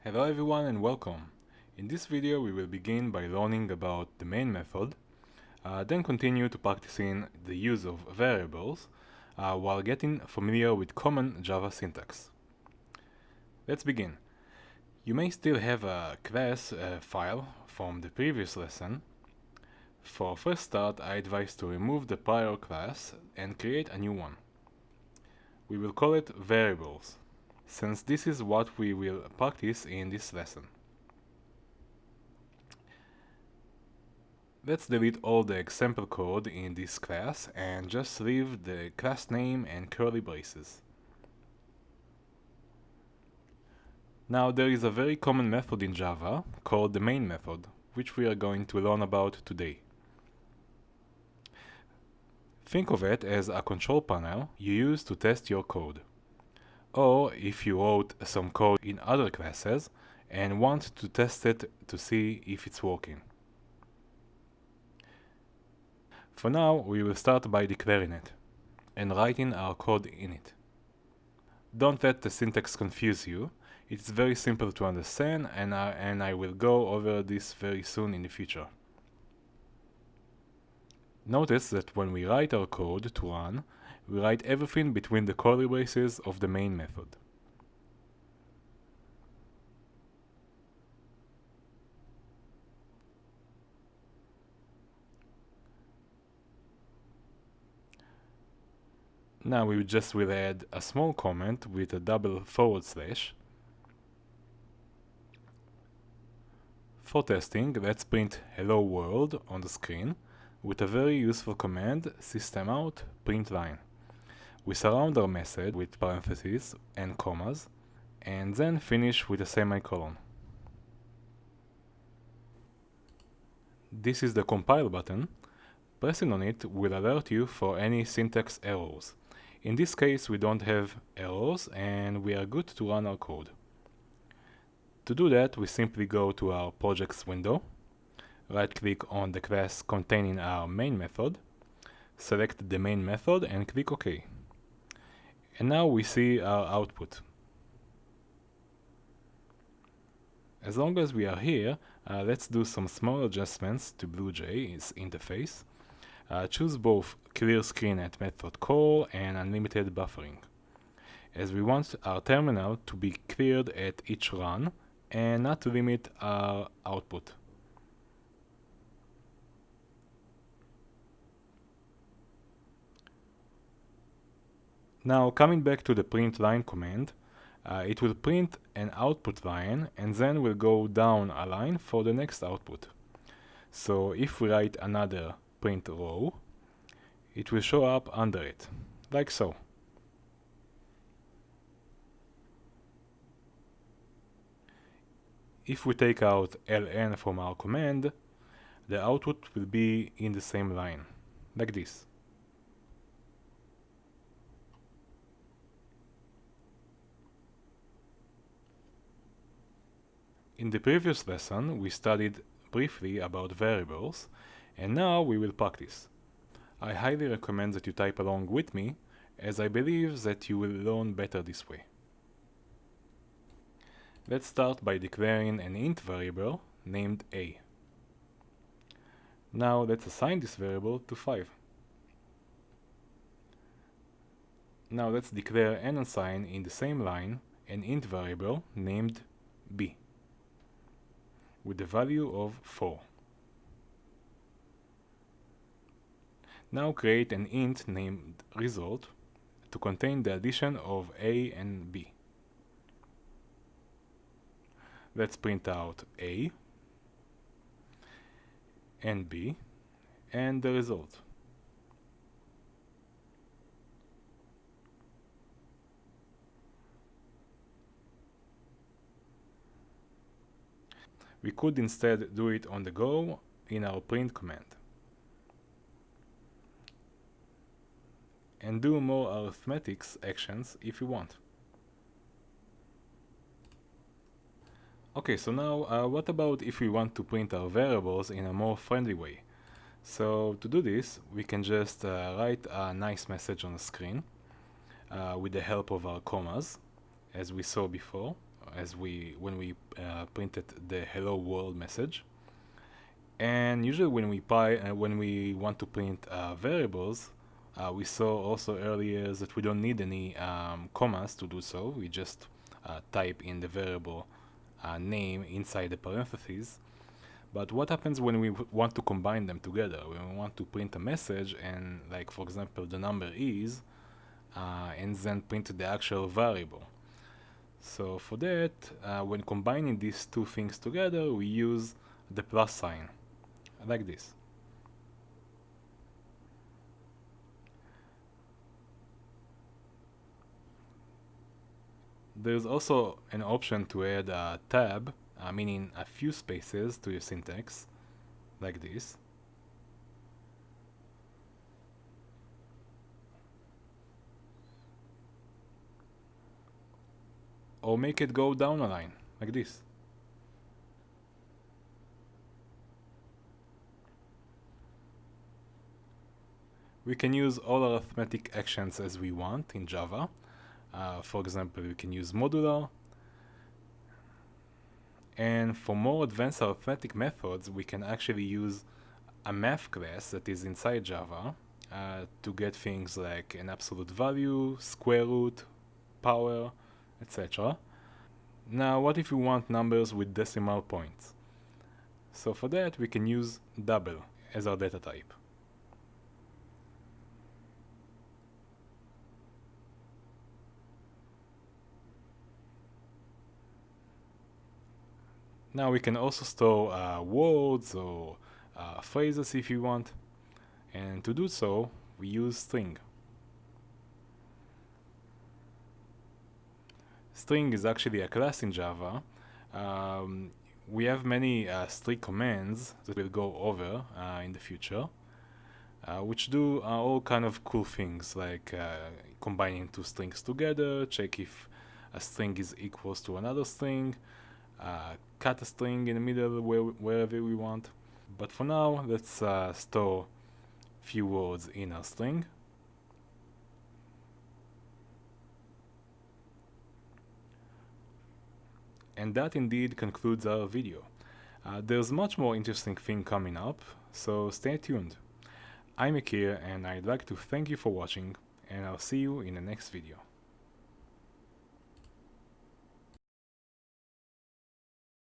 Hello everyone and welcome. In this video we will begin by learning about the main method, then continue to practicing the use of variables while getting familiar with common Java syntax. Let's begin. You may still have a class file from the previous lesson. For first start, I advise to remove the prior class and create a new one. We will call it variables, since this is what we will practice in this lesson. Let's delete all the example code in this class and just leave the class name and curly braces. Now there is a very common method in Java called the main method, which we are going to learn about today. Think of it as a control panel you use to test your code. Or if you wrote some code in other classes and want to test it to see if it's working. For now, we will start by declaring it and writing our code in it. Don't let the syntax confuse you. It's very simple to understand, and I will go over this very soon in the future. Notice that when we write our code to run, we write everything between the curly braces of the main method. Now we just will add a small comment with a double forward slash. For testing, let's print hello world on the screen with a very useful command, systemout println. We surround our message with parentheses and commas, and then finish with a semicolon. This is the compile button. Pressing on it will alert you for any syntax errors. In this case, we don't have errors and we are good to run our code. To do that, we simply go to our projects window, right-click on the class containing our main method, select the main method and click OK. And now we see our output. As long as we are here, let's do some small adjustments to BlueJay's interface. Choose both clear screen at method call and unlimited buffering, as we want our terminal to be cleared at each run and not to limit our output. Now coming back to the print line command, it will print an output line and then will go down a line for the next output. So if we write another print row, it will show up under it, like so. If we take out ln from our command, the output will be in the same line, like this. In the previous lesson, we studied briefly about variables, and now we will practice. I highly recommend that you type along with me, as I believe that you will learn better this way. Let's start by declaring an int variable named a. Now let's assign this variable to 5. Now let's declare and assign in the same line an int variable named b with the value of 4. Now create an int named result to contain the addition of a and b. Let's print out a and b and the result. We could instead do it on the go in our print command and do more arithmetics actions if you want. Okay, so now what about if we want to print our variables in a more friendly way? So to do this, we can just write a nice message on the screen with the help of our commas, as we saw before, when we printed the hello world message. And usually when we want to print variables, we saw also earlier that we don't need any commas to do so. We just type in the variable name inside the parentheses. But what happens when we want to combine them together? When we want to print a message and, like, for example, the number is, and then print the actual variable. So for that, when combining these two things together, we use the plus sign, like this. There's also an option to add a tab, meaning a few spaces to your syntax, like this. Or make it go down a line, like this. We can use all arithmetic actions as we want in Java. For example, we can use modular. And for more advanced arithmetic methods, we can actually use a math class that is inside Java to get things like an absolute value, square root, power, etc. Now, what if we want numbers with decimal points? So for that, we can use double as our data type. Now we can also store words or phrases if you want, and to do so we use string. String is actually a class in Java. We have many string commands that we'll go over in the future, which do all kind of cool things, like combining two strings together, check if a string is equals to another string, cut a string in the middle wherever we want. But for now, let's store few words in our string. And that indeed concludes our video. There's much more interesting thing coming up, so stay tuned. I'm Akir, and I'd like to thank you for watching, and I'll see you in the next video.